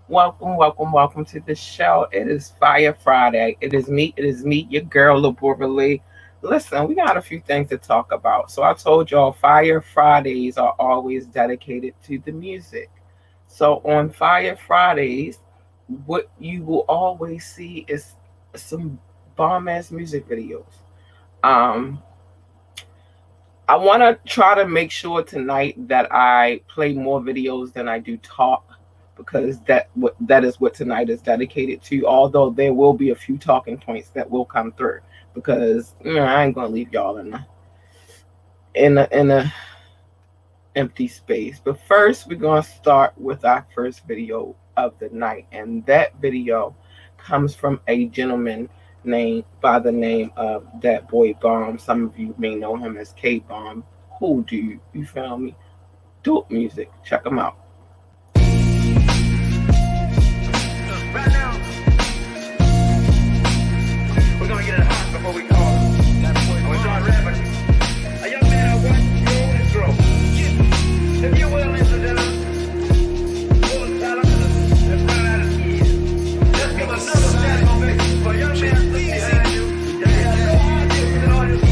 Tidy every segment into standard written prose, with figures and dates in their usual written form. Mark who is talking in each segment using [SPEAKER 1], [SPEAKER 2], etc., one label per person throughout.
[SPEAKER 1] Welcome to the show. It is Fire Friday. It is me, your girl, Laborally. Listen, we got a few things to talk about. So I told y'all Fire Fridays are always dedicated to the music. So on Fire Fridays, what you will always see is some bomb ass music videos. Um, I want to try to make sure tonight that I play more videos than I do talk because that is what tonight is dedicated to. Although there will be a few talking points that will come through because I ain't gonna leave y'all in a empty space. But first, we're gonna start with our first video of the night, and that video comes from a gentleman named by the name of That Boy Bomb. Some of you may know him as K Bomb. Cool dude, you feel me? Dope music. Check him out.
[SPEAKER 2] Right now, we're gonna get it hot before we call it. And we start rapping. A young man I want grow and grow. If you will, ladies and gentlemen, full of talent and run out of years. Let's give another standing ovation for a young man sitting behind you. That has no idea who the audience.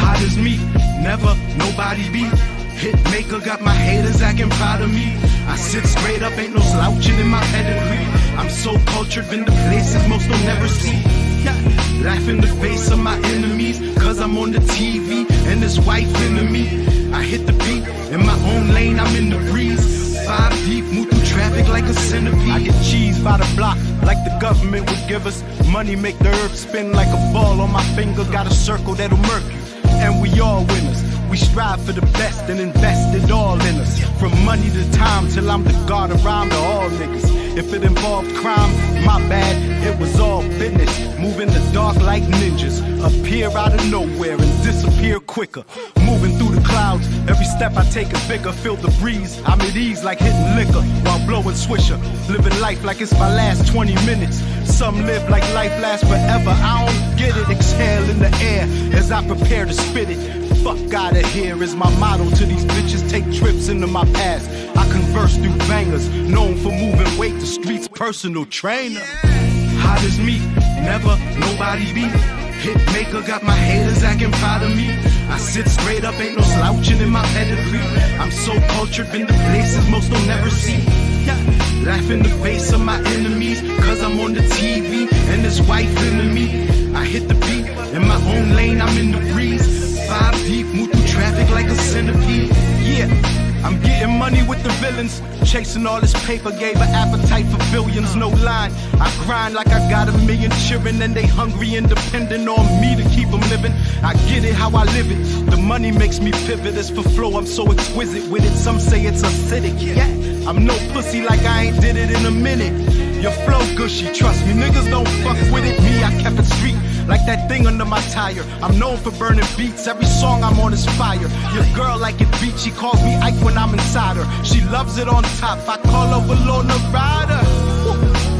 [SPEAKER 3] Hot as me, never nobody beat. Hit maker got my haters acting proud of me. I sit straight up, ain't no slouching in my pedigree. I'm so cultured, been to places most don't never see. Yeah. Laugh in the face of my enemies, cause I'm on the TV and this wife into me. I hit the beat, in my own lane, I'm in the breeze. 5 deep, move through traffic like a centipede. I get cheese by the block, like the government would give us. Money make the earth spin like a ball on my finger. Got a circle that'll murk you, and we all winners. We strive for the best and invest it all in us. From money to time till I'm the god of rhyme to all niggas. If it involved crime, my bad, it was all business. Move in the dark like ninjas. Appear out of nowhere and disappear quicker. Moving through the clouds, every step I take is bigger. Feel the breeze, I'm at ease like hitting liquor while blowing swisher. Living life like it's my last 20 minutes. Some live like life lasts forever. I don't get it, exhale in the air as I prepare to spit it. Fuck out of here is my motto to these bitches. Take trips into my past. I converse through bangers. Known for moving weight, the streets personal trainer. Hot as me, never nobody beat. Hit maker got my haters acting proud of me. I sit straight up, ain't no slouching in my pedigree. I'm so cultured, been to places most don't never see. Yeah. Laugh in the face of my enemies, cause I'm on the TV and this wife into me. I hit the beat, in my own lane, I'm in the breeze. 5 deep, move through traffic like a centipede. Yeah, I'm getting money with the villains. Chasing all this paper, gave an appetite for billions, no line. I grind like I got a million children and they hungry and depending on me to keep them living. I get it how I live it. The money makes me pivot. As for flow, I'm so exquisite with it. Some say it's acidic. Yeah, I'm no pussy like I ain't did it in a minute. Your flow gushy, trust me, niggas don't fuck with it. Me, I kept it street, like that thing under my tire. I'm known for burning beats, every song I'm on is fire. Your girl like it beat, she calls me Ike when I'm inside her. She loves it on top, I call her Walona Rider.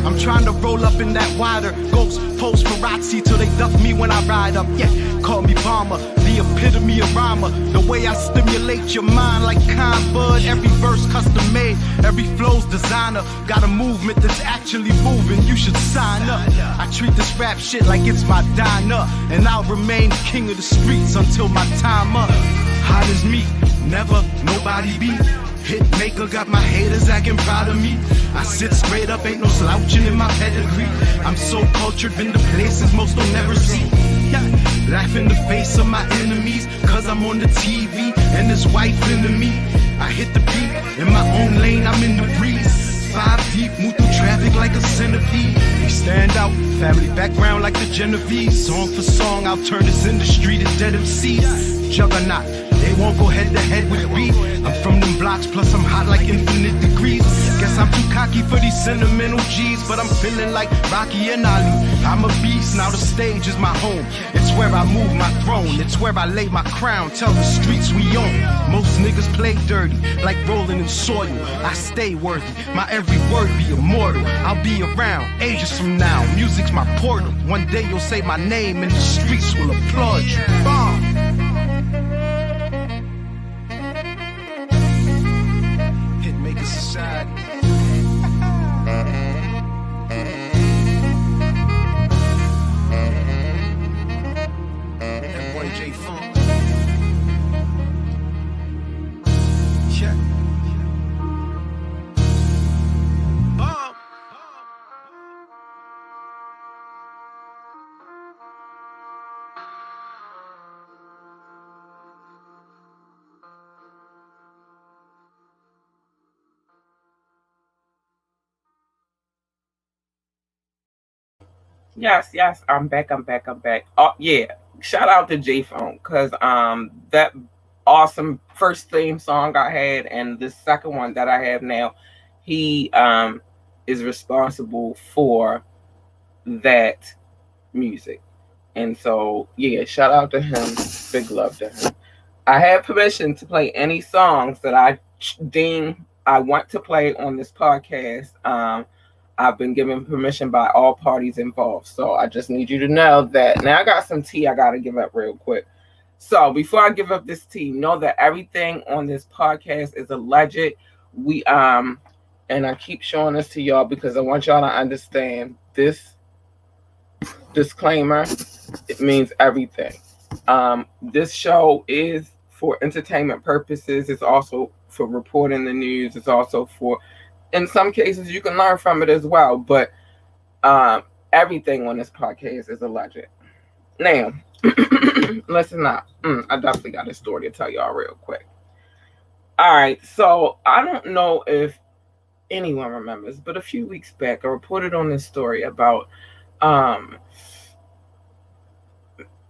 [SPEAKER 3] I'm trying to roll up in that wider. Ghost post Parazzi till they duck me when I ride up. Yeah, call me bomber, the epitome of rhymer. The way I stimulate your mind like Con Bud. Every verse custom made, every flow's designer. Got a movement that's actually moving, you should sign up. I treat this rap shit like it's my diner, and I'll remain king of the streets until my time up. Hot as me, never nobody beat. Hit maker got my haters acting proud of me. I sit straight up, ain't no slouching in my pedigree. I'm so cultured, been to places most don't never see. Yeah. Laugh in the face of my enemies, cause I'm on the TV and this wife into me. I hit the beat, in my own lane, I'm in the breeze. 5 deep, move through traffic like a centipede. We stand out, family background like the Genovese. Song for song, I'll turn this industry to dead MCs. Juggernaut, they won't go head to head with beat. I'm from them blocks, plus I'm hot like infinite degrees. Guess I'm too cocky for these sentimental G's, but I'm feeling like Rocky and Ali. I'm a beast, now the stage is my home. It's where I move my throne, it's where I lay my crown. Tell the streets we own. Most niggas play dirty, like rolling in soil. I stay worthy, my every word be immortal. I'll be around, ages from now, music's my portal. One day you'll say my name and the streets will applaud you. Bomb. Hitmaker Society.
[SPEAKER 1] Yes, yes, I'm back. I'm back. I'm back. Oh yeah, shout out to J Phone because that awesome first theme song I had and the second one that I have now, he is responsible for that music, and so yeah, shout out to him. Big love to him. I have permission to play any songs that I deem I want to play on this podcast. I've been given permission by all parties involved. So I just need you to know that now I got some tea I got to give up real quick. So before I give up this tea, know that everything on this podcast is alleged. We and I keep showing this to y'all because I want y'all to understand this disclaimer. It means everything. This show is for entertainment purposes. It's also for reporting the news. It's also for, in some cases, you can learn from it as well. But um, everything on this podcast is alleged. Now, listen up. I definitely got a story to tell y'all real quick. All right, so I don't know if anyone remembers, but a few weeks back, I reported on this story about um,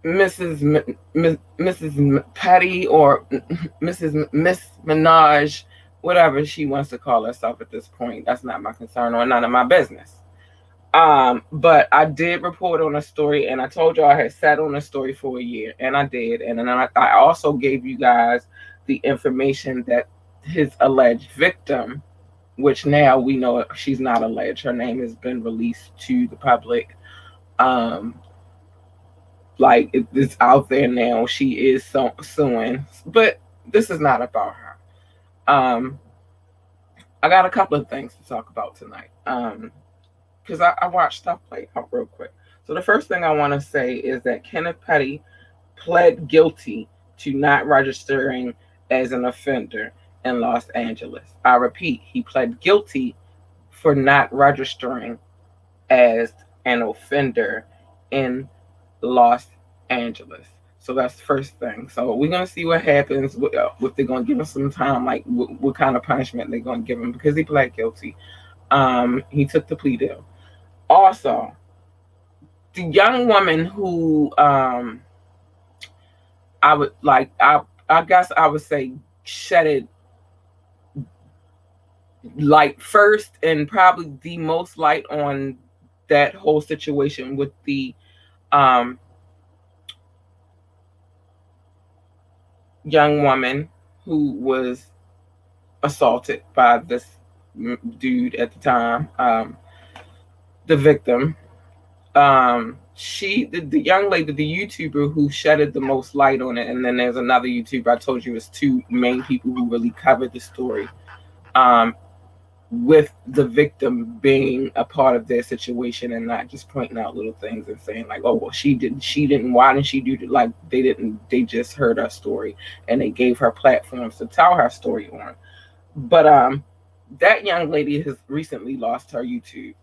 [SPEAKER 1] Mrs. Mrs. Patty or Mrs. Miss Minaj, whatever she wants to call herself at this point. That's not my concern or none of my business. But I did report on a story, and I told you I had sat on a story for a year, and I did, and then I also gave you guys the information that his alleged victim, which now we know she's not alleged, her name has been released to the public. Um, like it's out there now. She is suing, but this is not about her. I got a couple of things to talk about tonight. Because I watched stuff play out real quick. So the first thing I want to say is that Kenneth Petty pled guilty to not registering as an offender in Los Angeles. I repeat, he pled guilty for not registering as an offender in Los Angeles. So that's the first thing. So we're gonna see what happens. If they're gonna give him some time, like what kind of punishment they're gonna give him because he pled guilty. He took the plea deal. Also, the young woman who I would like, I guess I would say shedded light first and probably the most light on that whole situation with the um young woman who was assaulted by this dude at the time, the victim. The young lady, the YouTuber who shedded the most light on it, and then there's another YouTuber. I told you it was two main people who really covered the story. Um, with the victim being a part of their situation and not just pointing out little things and saying like, oh well, she didn't, why didn't she do it? Like they didn't, they just heard her story and they gave her platforms to tell her story on. But that young lady has recently lost her YouTube.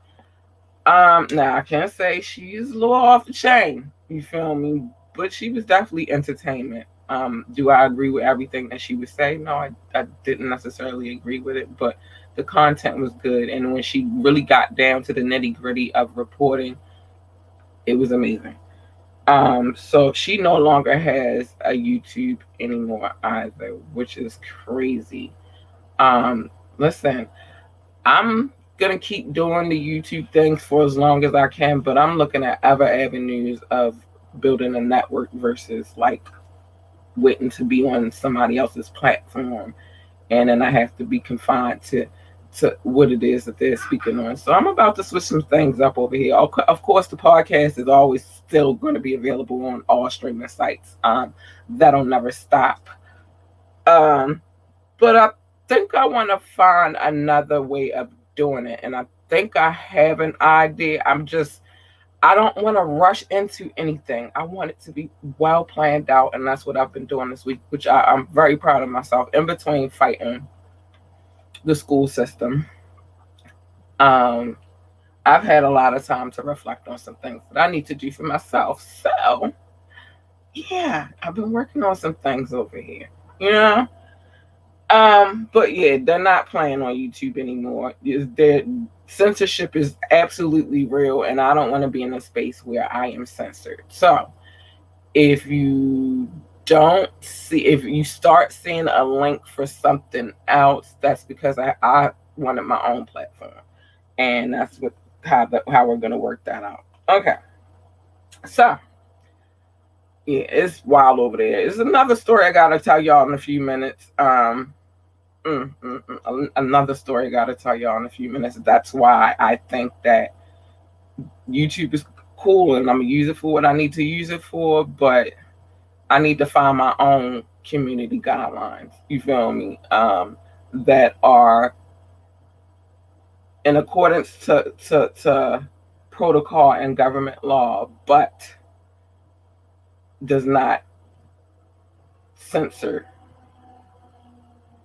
[SPEAKER 1] Now I can't say she's a little off the chain, you feel me? But she was definitely entertainment. Do I agree with everything that she would say? No, I didn't necessarily agree with it, but the content was good. And when she really got down to the nitty gritty of reporting, it was amazing. So she no longer has a YouTube anymore either, which is crazy. Listen, I'm gonna keep doing the YouTube things for as long as I can, but I'm looking at other avenues of building a network versus like waiting to be on somebody else's platform, and then I have to be confined to what it is that they're speaking on. So I'm about to switch some things up over here. Of course, the podcast is always still going to be available on all streaming sites. That'll never stop. Um, but I think I want to find another way of doing it, and I think I have an idea. I don't want to rush into anything. I want it to be well planned out, and that's what I've been doing this week, which I'm very proud of myself. In between fighting the school system, um, I've had a lot of time to reflect on some things that I need to do for myself. So, yeah, I've been working on some things over here. You know, But yeah, they're not playing on YouTube anymore. Their censorship is absolutely real, and I don't want to be in a space where I am censored. So if you don't see, if you start seeing a link for something else, that's because I wanted my own platform, and that's what how we're gonna work that out. Okay, so yeah, it's wild over there. It's another story I gotta tell y'all in a few minutes. Another story I gotta tell y'all in a few minutes. That's why I think that YouTube is cool, and I'm gonna use it for what I need to use it for, but I need to find my own community guidelines. You feel me? That are in accordance to protocol and government law, but does not censor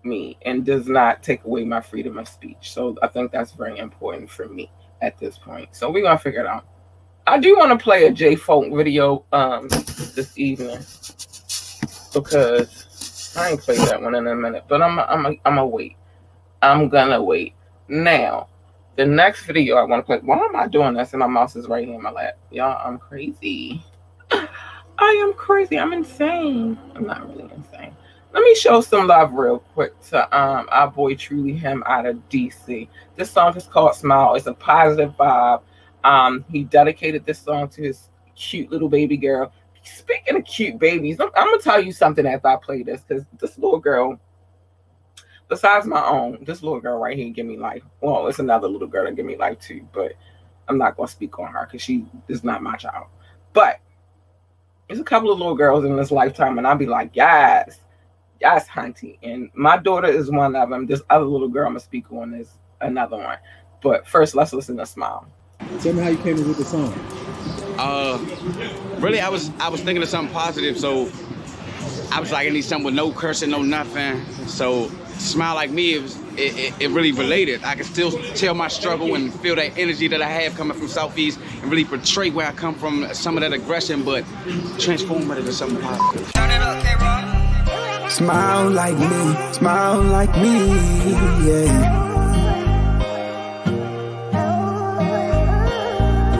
[SPEAKER 1] me and does not take away my freedom of speech. So I think that's very important for me at this point. So we're gonna figure it out. I do want to play a J Folk video this evening because I ain't played that one in a minute, but I'm gonna wait. I'm gonna wait. Now, the next video I want to play. Why am I doing this? And my mouse is right here in my lap. Y'all, I'm crazy. I am crazy. I'm insane. I'm not really insane. Let me show some love real quick to our boy Truly Him out of DC. This song is called Smile. It's a positive vibe. He dedicated this song to his cute little baby girl. Speaking of cute babies, I'm gonna tell you something after I play this, because this little girl, besides my own, this little girl right here give me life. Well, it's another little girl that give me life too, but I'm not gonna speak on her because she is not my child. But there's a couple of little girls in this lifetime, and I'll be like, yes, hunty. And my daughter is one of them. This other little girl I'm gonna speak on is another one. But first, let's listen to Smile.
[SPEAKER 4] Tell me how you came up with the song.
[SPEAKER 5] Really, I was thinking of something positive, so I was like, I need something with no cursing, no nothing. So Smile Like Me, it really related. I can still tell my struggle and feel that energy that I have coming from Southeast and really portray where I come from, some of that aggression, but transform it into something positive.
[SPEAKER 3] Smile like me, yeah.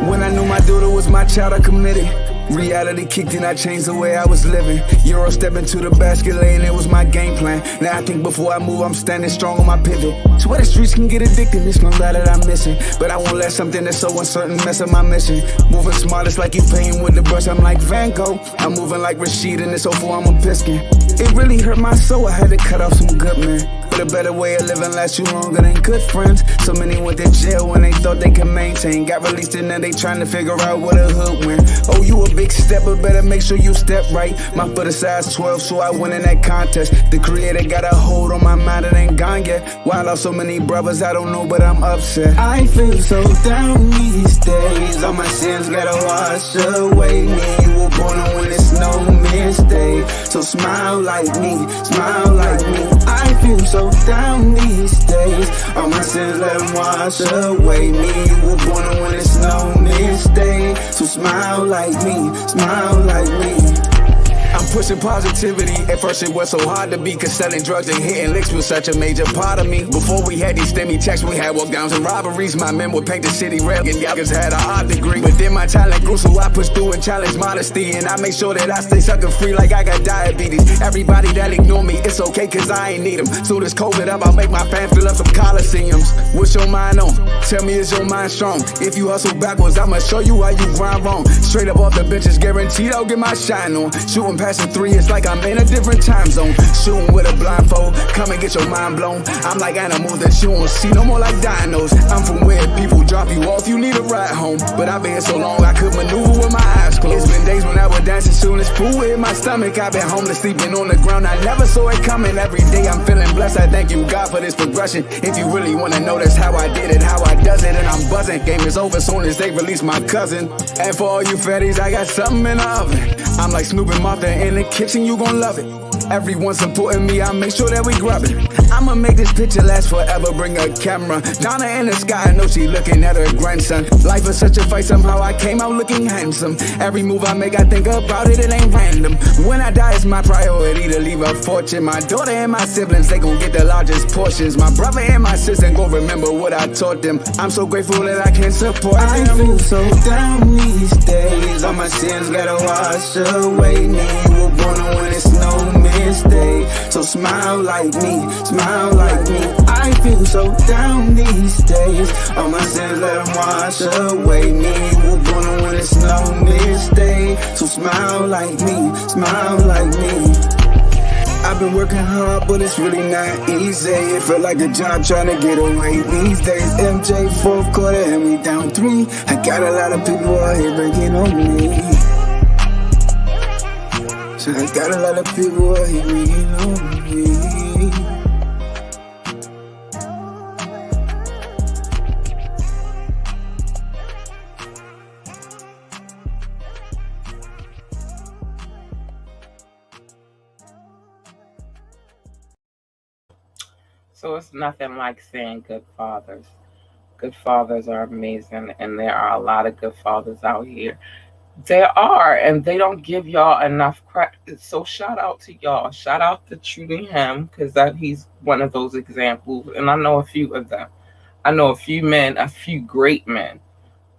[SPEAKER 3] When I knew my daughter was my child, I committed. Reality kicked in, I changed the way I was living. Euro step into the basket lane, it was my game plan. Now I think before I move, I'm standing strong on my pivot. Swear the streets can get addicted, it's no lie that I'm missing. But I won't let something that's so uncertain mess up my mission. Moving smart, it's like you painting with the brush, I'm like Van Gogh. I'm moving like Rashid in this 04, I'm a Piskin. It really hurt my soul, I had to cut off some good men. But a better way of living lasts you longer than good friends. So many went to jail when they thought they could maintain. Got released and now they trying to figure out what a hood win. Oh, you a big step, but better make sure you step right. My foot is size 12, so I win in that contest. The creator got a hold on my mind, it ain't gone yet. Why I lost so many brothers, I don't know, but I'm upset. I feel so down these days. All my sins gotta wash away me. You were born when it's no mistake. So smile like me, smile like me. I feel so down these days. All my sins let them wash away me. You were born when it's no mistake. So smile like me, smile like me. I'm pushing positivity. At first it was so hard to be, cause selling drugs and hitting licks was such a major part of me. Before we had these STEMI checks, we had walk downs and robberies. My men would paint the city red, and y'all had a art degree. But then my talent grew, so I pushed through and challenged modesty. And I make sure that I stay sucker free like I got diabetes. Everybody that ignore me, it's okay cause I ain't need them. So this COVID up, I'll make my fans fill up some coliseums. What's your mind on? Tell me, is your mind strong? If you hustle backwards, I'ma show you how you grind wrong. Straight up off the benches, guaranteed I'll get my shine on. Shooting passing three, it's like I'm in a different time zone. Shooting with a blindfold, come and get your mind blown. I'm like animals that you won't see no more like dinos. I'm from where people drop you off, you need a ride home. But I've been here so long, I could maneuver with my eyes closed. It's been days when I would dance as soon as food hit my stomach. I've been homeless, sleeping on the ground, I never saw it coming. Every day I'm feeling blessed, I thank you God for this progression. If you really wanna know, that's how I did it, how I does it. And I'm buzzing, game is over soon as they release my cousin. And for all you fatties, I got something in the oven. I'm like Snoop and Martha in the kitchen, you gon' love it. Everyone supporting me, I make sure that we grub it.
[SPEAKER 6] I'ma make this picture last forever, bring a camera. Donna in the sky, I know she looking at her grandson. Life is such a fight, somehow I came out looking handsome. Every move I make, I think about it, it ain't random. When I die, it's my priority to leave a fortune. My daughter and my siblings, they gon' get the largest portions. My brother and my sister gon' remember what I taught them. I'm so grateful that I can support them. I feel so down these days. All my sins gotta wash away. Me, you were born on when it's no mistake. So smile like me, smile like me. I feel so down these days. All my sins let them wash away. Me, you were born on when it's no mistake. So smile like me, smile like me. I've been working hard, but it's really not easy. It felt like a job trying to get away these days. MJ, fourth quarter, and we down 3. I got a lot of people out here breaking on me. So I got a lot of people out here breaking on me.
[SPEAKER 1] So it's nothing like saying good fathers. Good fathers are amazing, and there are a lot of good fathers out here. There are, and they don't give y'all enough credit. So shout out to y'all. Shout out to Truly Him, because he's one of those examples, and I know a few of them. I know a few men, a few great men,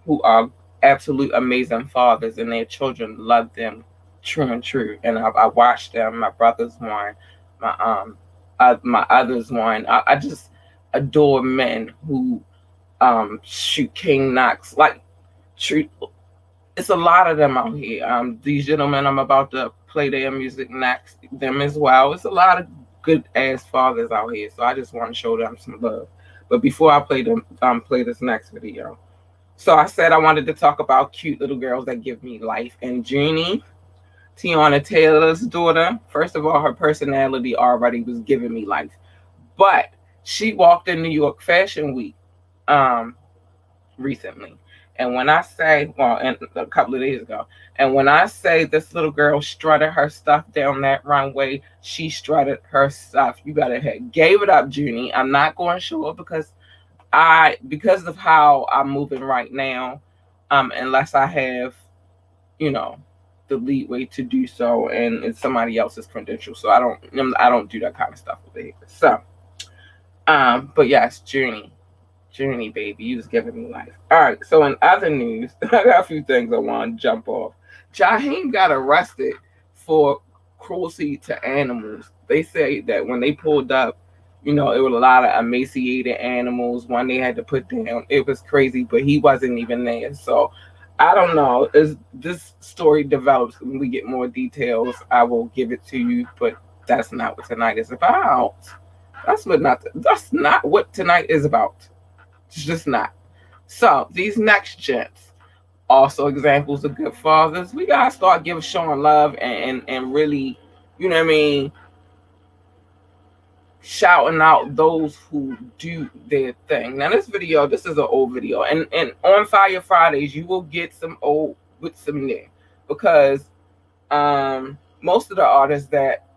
[SPEAKER 1] who are absolute amazing fathers, and their children love them true and true. And I watched them. My brother's one, my others one. I just adore men who shoot King Knox. Like, true. It's a lot of them out here. These gentlemen I'm about to play their music next, them as well. It's a lot of good ass fathers out here. So I just want to show them some love. But before I play this next video. So I said I wanted to talk about cute little girls that give me life. And Jeannie, Tiana Taylor's daughter, first of all, her personality already was giving me life. But she walked in New York Fashion Week recently. And when I say, and a couple of days ago, and when I say this little girl strutted her stuff down that runway, she strutted her stuff. You gotta gave it up, Junie. I'm not going to show it because of how I'm moving right now, unless I have, the lead way to do so, and it's somebody else's credentials. So I don't do that kind of stuff over here. So, but yes, Junie, baby, you was giving me life. All right, so in other news, I got a few things I want to jump off. Jaheim got arrested for cruelty to animals. They say that when they pulled up, it was a lot of emaciated animals. One they had to put down. It was crazy, but he wasn't even there. So I don't know. As this story develops, when we get more details, I will give it to you. But that's not what tonight is about. That's not what tonight is about. It's just not. So these next gents, also examples of good fathers. We gotta start showing love and really, shouting out those who do their thing. Now this is an old video, and on Fire Fridays you will get some old with some new, because most of the artists that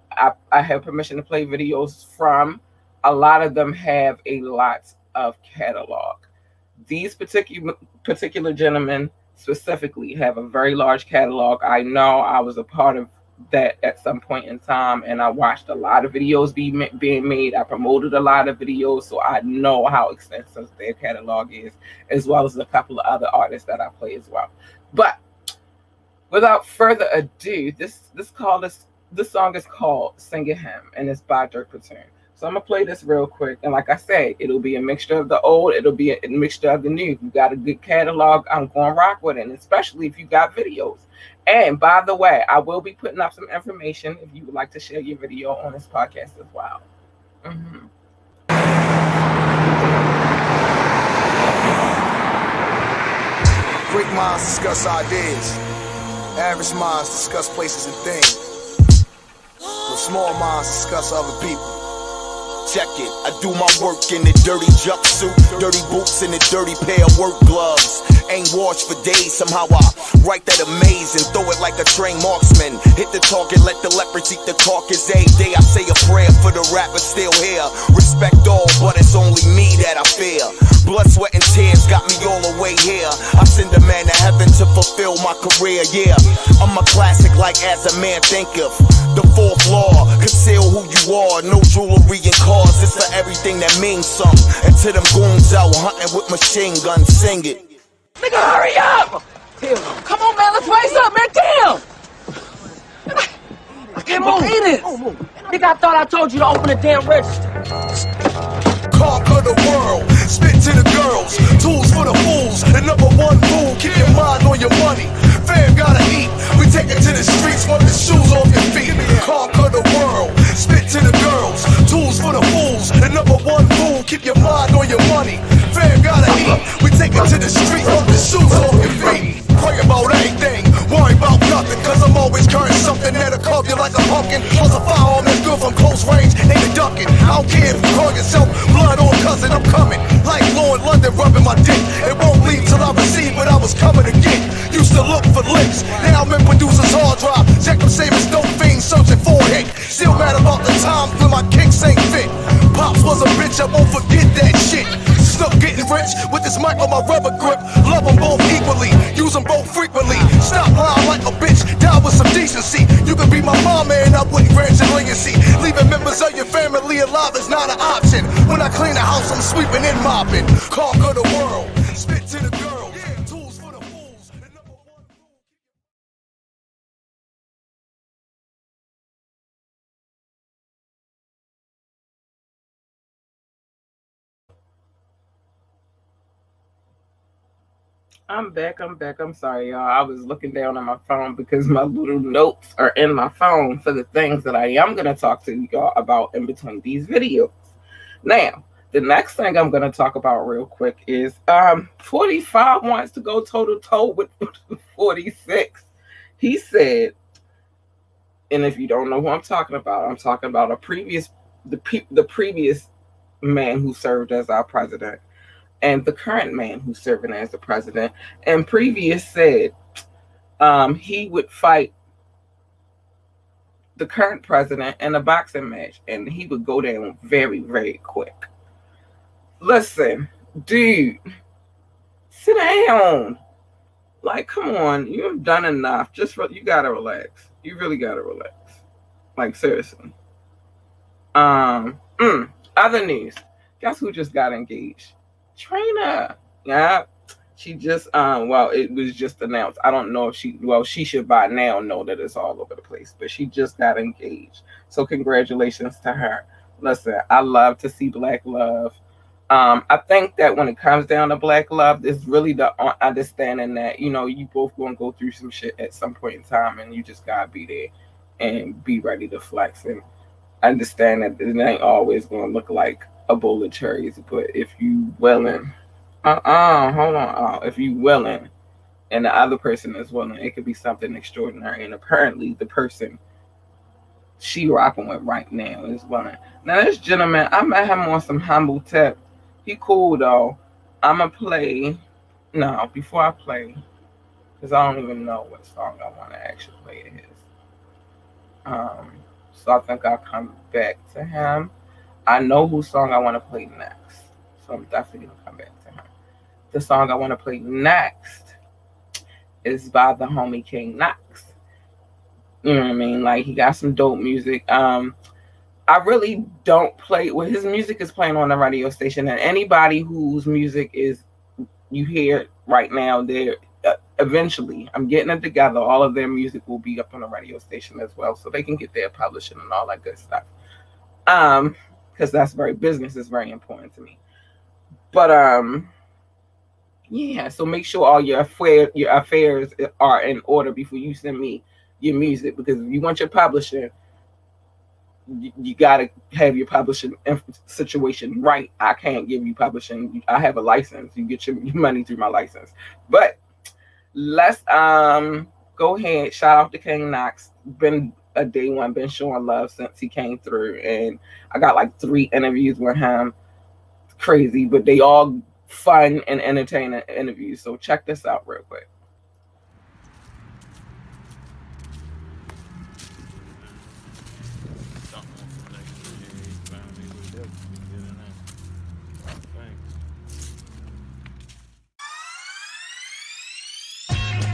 [SPEAKER 1] I have permission to play videos from, a lot of them have a lot of catalog. These particular gentlemen specifically have a very large catalog. I know I was a part of that at some point in time, and I watched a lot of videos being made. I promoted a lot of videos, so I know how extensive their catalog is, as well as a couple of other artists that I play as well. But without further ado, this song is called Sing It Him, and it's by Dirk Platoon. So I'm going to play this real quick. And like I said, it'll be a mixture of the old. It'll be a mixture of the new. If you got a good catalog, I'm going to rock with it, especially if you got videos. And by the way, I will be putting up some information if you would like to share your video on this podcast as well.
[SPEAKER 7] Great minds discuss ideas. Average minds discuss places and things. But small minds discuss other people. Check it, I do my work in the dirty jumpsuit, dirty boots and a dirty pair of work gloves. Ain't washed for days, somehow I write that amaze and throw it like a trained marksman. Hit the target, let the leopards eat the carcass. Every day I say a prayer for the rappers still here. Respect all, but it's only me that I fear. Blood, sweat, and tears got me all the way here. I send a man to heaven to fulfill my career, yeah. I'm a classic like as a man thinketh. The fourth law, conceal who you are. No jewelry and cars, it's for everything that means something. And to them goons out hunting with machine guns, sing it.
[SPEAKER 8] Nigga, hurry up! Come on, man, let's race up, man, damn! I can't believe this! Nigga, I thought I told you to open the damn register.
[SPEAKER 7] Conquer the world, spit to the girls, tools for the fools. The number one rule, keep your mind on your money. Fam gotta eat, we take it to the streets, wipe the shoes off your feet. Conquer the world, spit to the girls, tools for the fools. The number one rule, keep your mind on your money. Fam gotta eat, we take it to the streets, wipe the shoes off your feet. Pray about anything, worry about nothing, cause I'm always carrying something that'll carve you like a pumpkin. Plus a firearm that's good from close range, ain't a ducking. I don't care if you call yourself blood or cousin, I'm coming. Like Lord London rubbing my dick. It won't leave till I receive what I was coming to get. Used to look for licks, now I'm in producer's hard drive. Check them savings, dope fiends searching for a hit. Still mad about the times when my kicks ain't fit. Pops was a bitch, I won't forget that shit. Snook getting rich with this mic on my rubber grip. Love them both equally, use them both frequently. Stop lying like a bitch, die with some decency. You could be my mama and I wouldn't grant your legacy. Leaving members of your family alive is not an option. When I clean the house, I'm sweeping and mopping. Conquer the world, spit to the girls, tools for the fools. The number one rule.
[SPEAKER 1] I'm back. I'm back. I'm sorry, y'all. I was looking down on my phone because my little notes are in my phone for the things that I am going to talk to y'all about in between these videos. Now, the next thing I'm going to talk about real quick is 45 wants to go toe to toe with 46. He said, and if you don't know who I'm talking about the previous man who served as our president and the current man who's serving as the president. And previous said he would fight the current president in a boxing match and he would go down very, very quick. Listen, dude, sit down. Like, come on, you've done enough. You gotta relax. You really gotta relax. Like, seriously. Other news. Guess who just got engaged? Trina. Yeah. She just it was just announced. I don't know if she should by now know that it's all over the place, but she just got engaged. So congratulations to her. Listen, I love to see black love. I think that when it comes down to black love, it's really the understanding that, you both gonna go through some shit at some point in time and you just gotta be there and be ready to flex and understand that it ain't always gonna look like a bowl of cherries, but if you willing, hold on, if you willing and the other person is willing, it could be something extraordinary. And apparently the person she rocking with right now is willing. Now this gentleman, I met him on some humble tip. He cool though. I'ma play before I play, because I don't even know what song I want to actually play of his. So I think I'll come back to him. I know whose song I want to play next, so I'm definitely gonna come back to him. The song I want to play next is by the homie King Knox. You know what I mean? Like, he got some dope music. I really don't play his music is playing on the radio station, and anybody whose music is you hear right now, they're eventually, I'm getting it together. All of their music will be up on the radio station as well, so they can get their publishing and all that good stuff. Because business is very important to me. But yeah, so make sure all your affairs are in order before you send me your music, because if you want your publishing, you gotta have your publishing situation right. I can't give you publishing. I have a license. You get your money through my license. But let's go ahead. Shout out to King Knox. Been a day one, been showing love since he came through, and I got like 3 interviews with him. Crazy, but they all fun and entertaining interviews. So check this out real quick.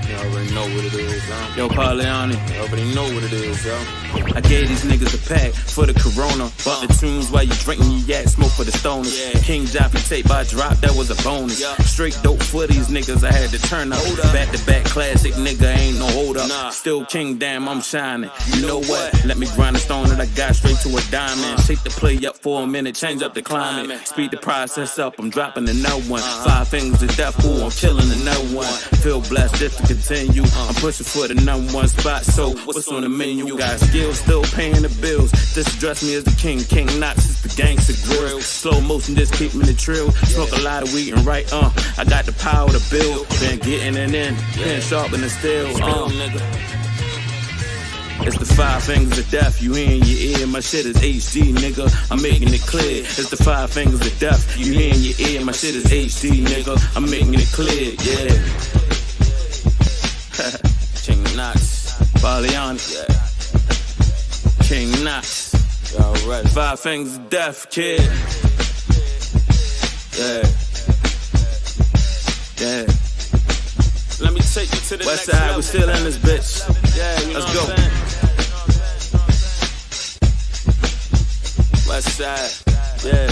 [SPEAKER 9] You already know what it is, yo. Yo, Parleone, you already know what it is, yo. I gave these niggas a pack for the corona. Bought the tunes while you drinking your yak, smoke for the stoners. Yeah. King Joppy tape by drop, that was a bonus. Yeah. Straight dope for these niggas, I had to turn up. Back to back classic, nigga, ain't no hold up. Nah. Still king, damn, I'm shining. You know what? Let me grind the stone that I got straight to a diamond. Shake the play up for a minute, change up the climate. Speed the process up, I'm dropping the no one. 5 fingers to death, ooh, I'm killing the no one. Feel blessed just to continue. I'm pushing for the #1 spot, so what's on the menu? Got skills, still paying the bills. Just address me as the king Knox is the gangster grill. Slow motion, just keep me the trill. Smoke a lot of weed and right, I got the power to build. Been getting it in, pen sharp in the steel, nigga. It's the 5 fingers of death, you hear in your ear. My shit is HD, nigga, I'm making it clear. It's the 5 fingers of death, you hear in your ear. My shit is HD, nigga, I'm making it clear, yeah. King Knox, Parleone, yeah. King Knox, y'all ready? 5 fingers of death, kid. Yeah. Yeah. Let me take you to the West side, we still in this bitch. Yeah, you let's go. West side, yeah.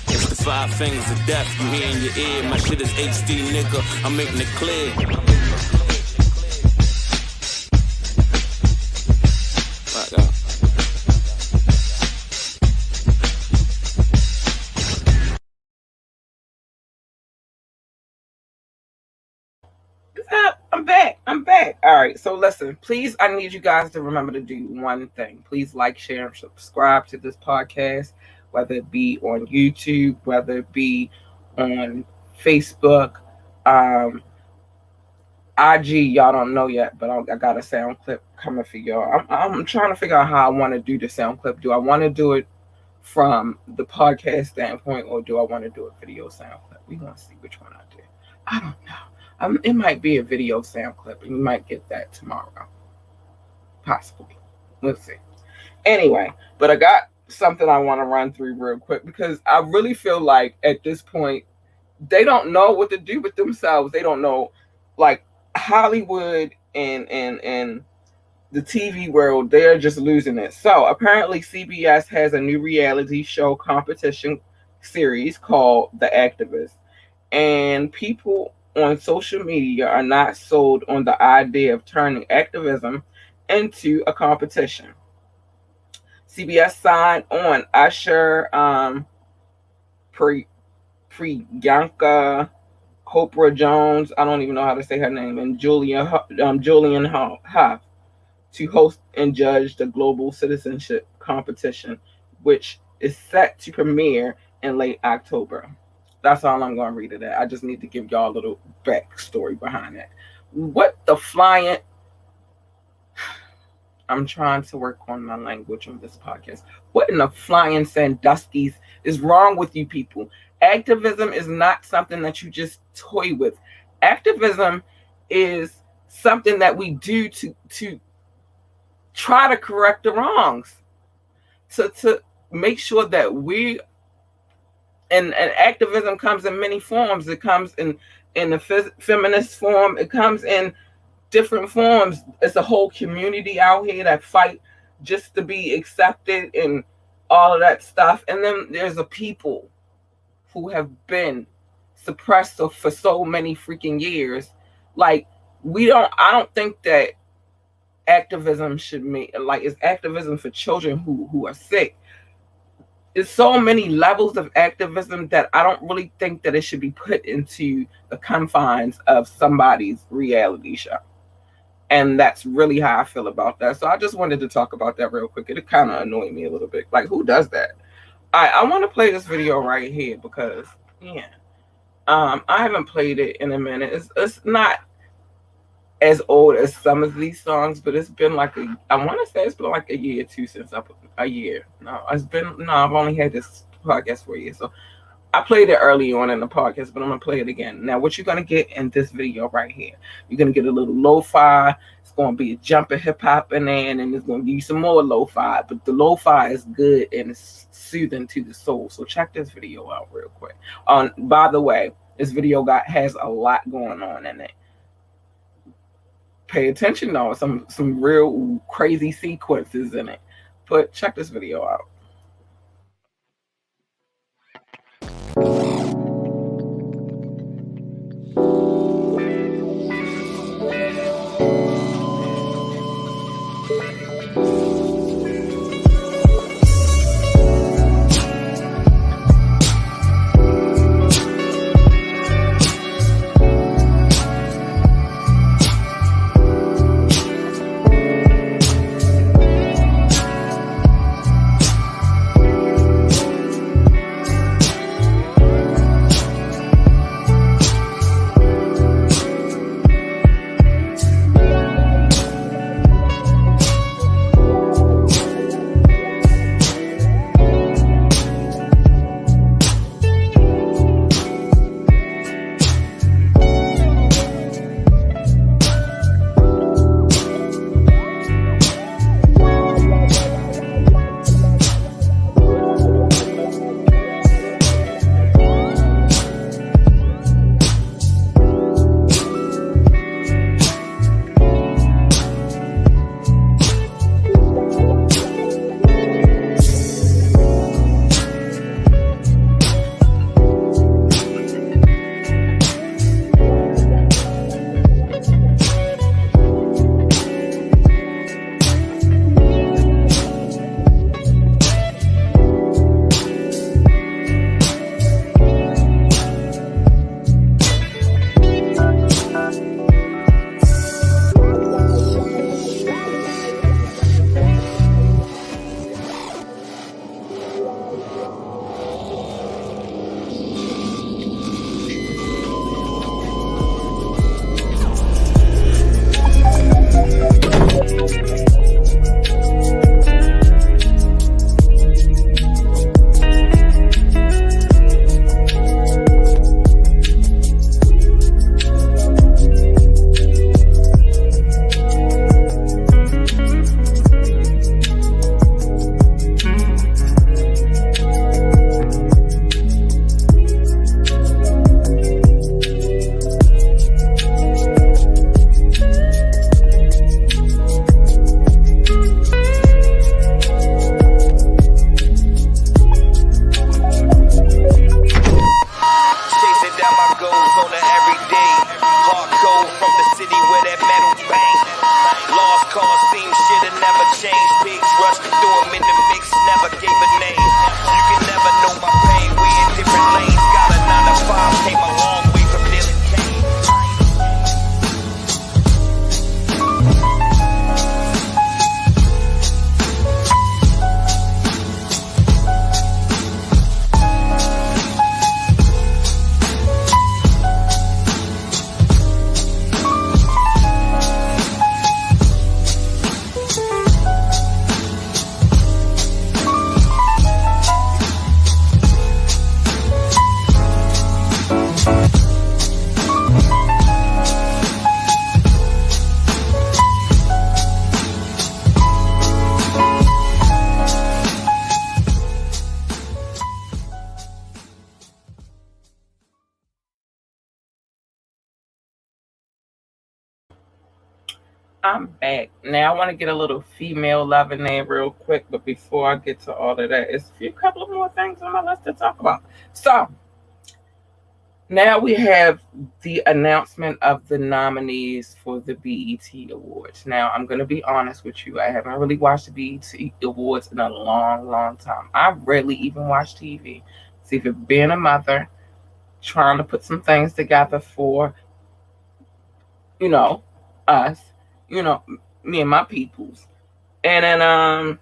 [SPEAKER 9] It's the 5 fingers of death, you hear in your ear. My shit is HD, nigga, I'm making it clear. Right out.
[SPEAKER 1] I'm back. All right. So listen, please, I need you guys to remember to do one thing. Please like, share, and subscribe to this podcast, whether it be on YouTube, whether it be on Facebook, IG. Y'all don't know yet, but I got a sound clip coming for y'all. I'm trying to figure out how I want to do the sound clip. Do I want to do it from the podcast standpoint, or do I want to do a video sound clip? We're gonna see which one I do. I don't know. It might be a video sound clip, and you might get that tomorrow. Possibly. We'll see. Anyway, but I got something I want to run through real quick, because I really feel like at this point, they don't know what to do with themselves. They don't know, like, Hollywood and the TV world, they're just losing it. So apparently CBS has a new reality show competition series called The Activist. And people on social media are not sold on the idea of turning activism into a competition. CBS signed on Usher, Priyanka Chopra Jones, I don't even know how to say her name, and Julian Huff to host and judge the global citizenship competition, which is set to premiere in late October. That's all I'm going to read of that. I just need to give y'all a little backstory behind that. What the flying... I'm trying to work on my language on this podcast. What in the flying Sandusky's is wrong with you people? Activism is not something that you just toy with. Activism is something that we do to try to correct the wrongs. To make sure that we... And activism comes in many forms. It comes in the feminist form. It comes in different forms. It's a whole community out here that fight just to be accepted and all of that stuff. And then there's a people who have been suppressed for so many freaking years. Like, I don't think that activism should make, like, it's activism for children who are sick. There's so many levels of activism that I don't really think that it should be put into the confines of somebody's reality show. And that's really how I feel about that. So I just wanted to talk about that real quick. It kind of annoyed me a little bit. Like, who does that? I want to play this video right here because, yeah, I haven't played it in a minute. It's not as old as some of these songs, but it's been like I want to say it's been like a year or two since a year. No, I've only had this podcast for a year, so I played it early on in the podcast, but I'm gonna play it again. Now, what you're gonna get in this video right here, you're gonna get a little lo-fi. It's gonna be a jumping hip hop in there, and then it's gonna give you some more lo-fi. But the lo-fi is good and it's soothing to the soul. So check this video out real quick. By the way, this video has a lot going on in it. Pay attention though, some real crazy sequences in it. But check this video out. I'm back. Now I want to get a little female love in there real quick, but before I get to all of that, it's a couple of more things on my list to talk about. So now we have the announcement of the nominees for the BET Awards. Now I'm gonna be honest with you, I haven't really watched the BET Awards in a long, long time. I rarely even watch TV. It's either being a mother, trying to put some things together for, us, me and my peoples. And then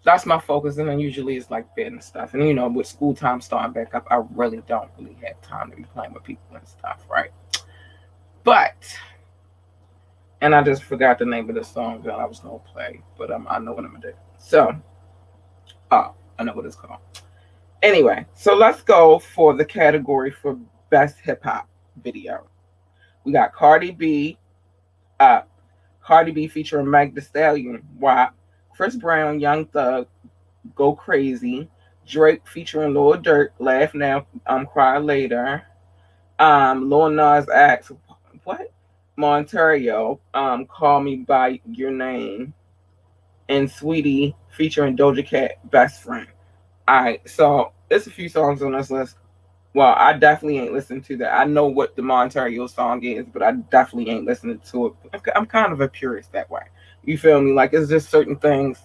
[SPEAKER 1] that's my focus. And then usually it's like bed and stuff. And with school time starting back up, I really don't have time to be playing with people and stuff, right? But And I just forgot the name of the song that I was gonna play, but I know what I'm gonna do. So, I know what it's called. Anyway, so let's go for the category for best hip hop video. We got uh, Cardi B featuring Meg Thee Stallion, WAP, Chris Brown, Young Thug, Go Crazy, Drake featuring Lil Durk, Laugh Now, Cry Later, Lil Nas X, what? Monterio, Call Me By Your Name, and Sweetie featuring Doja Cat, Best Friend. Alright, so there's a few songs on this list. Well, I definitely ain't listened to that. I know what the Monterio song is, but I definitely ain't listening to it. I'm kind of a purist that way. You feel me? Like, it's just certain things.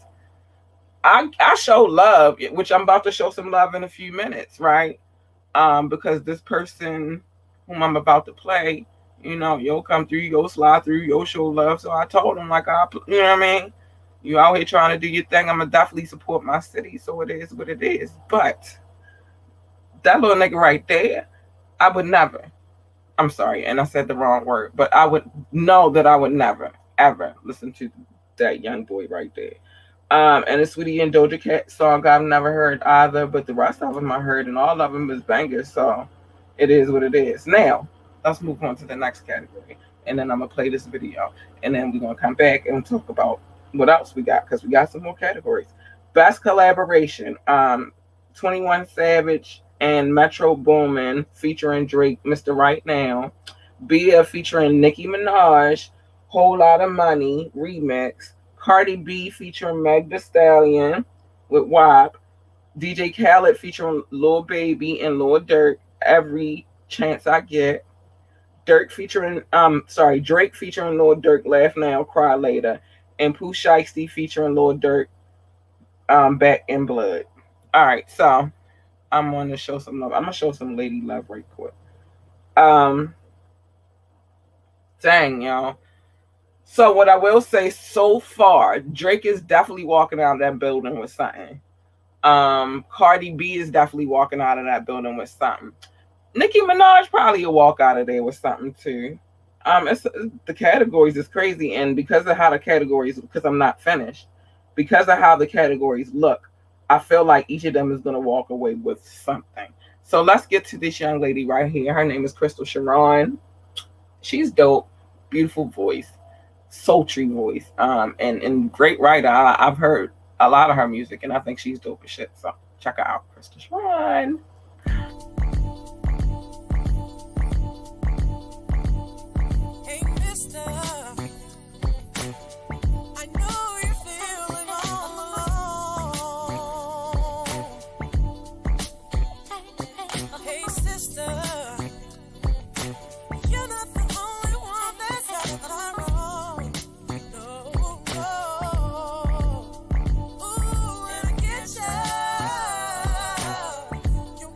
[SPEAKER 1] I show love, which I'm about to show some love in a few minutes, right? Because this person whom I'm about to play, you'll come through, you'll slide through, you'll show love. So I told him, like, you know what I mean? You out here trying to do your thing. I'm going to definitely support my city. So it is what it is. But that little nigga right there, I would never. I'm sorry, and I said the wrong word, but I would know that I would never, ever listen to that young boy right there. And the Sweetie and Doja Cat song I've never heard either, but the rest of them I heard, and all of them is bangers. So it is what it is. Now, let's move on to the next category, and then I'm gonna play this video, and then we're gonna come back and talk about what else we got, because we got some more categories. Best collaboration: 21 Savage and Metro Boomin featuring Drake, Mr. Right Now. Bia featuring Nicki Minaj, Whole Lot of Money remix. Cardi B featuring Meg Thee Stallion with WAP. DJ Khaled featuring Lil Baby and Lil Durk, Every Chance I Get. Drake featuring Lil Durk, Laugh Now, Cry Later. And Pooh Shiesty featuring Lil Durk, Back in Blood. Alright, so I'm gonna show some love. I'm gonna show some lady love right quick. Dang, y'all. So what I will say so far, Drake is definitely walking out of that building with something. Cardi B is definitely walking out of that building with something. Nicki Minaj probably will walk out of there with something too. The categories is crazy, and because of how the categories, because I'm not finished, because of how the categories look, I feel like each of them is gonna walk away with something. So let's get to this young lady right here. Her name is Crystal Sharon. She's dope, beautiful voice, sultry voice, and great writer. I've heard a lot of her music, and I think she's dope as shit. So check her out, Crystal Sharon.
[SPEAKER 10] Hey, mister, I know you're feeling all alone. Hey, sister, you're not the only one that's had a wrong. No, no. Ooh, and I get you. You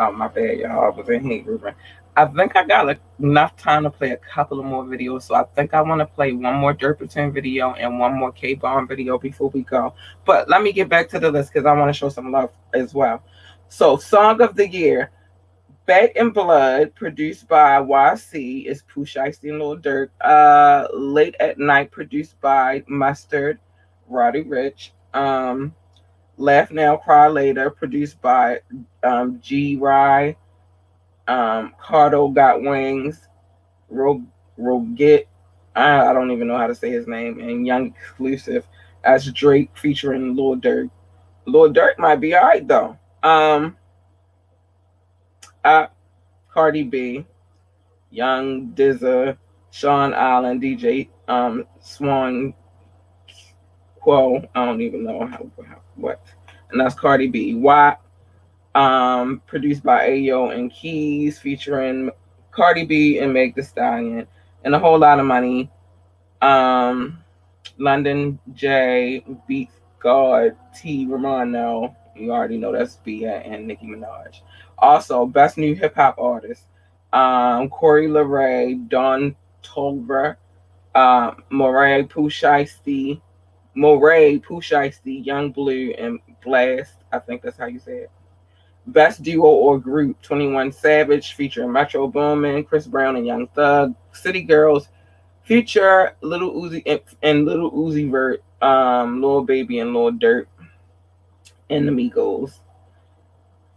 [SPEAKER 1] Oh, my bad, y'all. I was in here grooving. I think I got enough time to play a couple of more videos, so I think I want to play one more Derperton video and one more K-Bomb video before we go. But let me get back to the list because I want to show some love as well. So, Song of the Year, Back in Blood, produced by YC, is Pooh Shiesty and Lil Durk. Late at Night, produced by Mustard, Roddy Rich. Laugh Now, Cry Later, produced by G. Rye. Cardo Got Wings. Roget, I don't even know how to say his name, and Young Exclusive as Drake featuring Lil Durk. Lil Durk might be alright though. Cardi B, Young Dizza, Sean Allen, DJ Swan Quo. I don't even know what, and that's Cardi B. Why? Produced by Ayo and Keys, featuring Cardi B and Meg Thee Stallion, and a whole lot of money. London J, Beats God, T Romano. You already know that's Bia and Nicki Minaj. Also, Best New Hip Hop Artist. Corey LeRae, Don Tolver, Moray Pooh Shiesty, Young Blue, and Blast. I think that's how you say it. Best Duo or Group, 21 Savage, featuring Metro Boomin, Chris Brown, and Young Thug. City Girls, feature Little Uzi and Little Uzi Vert, Lil Baby, and Lil Durk, and the Migos.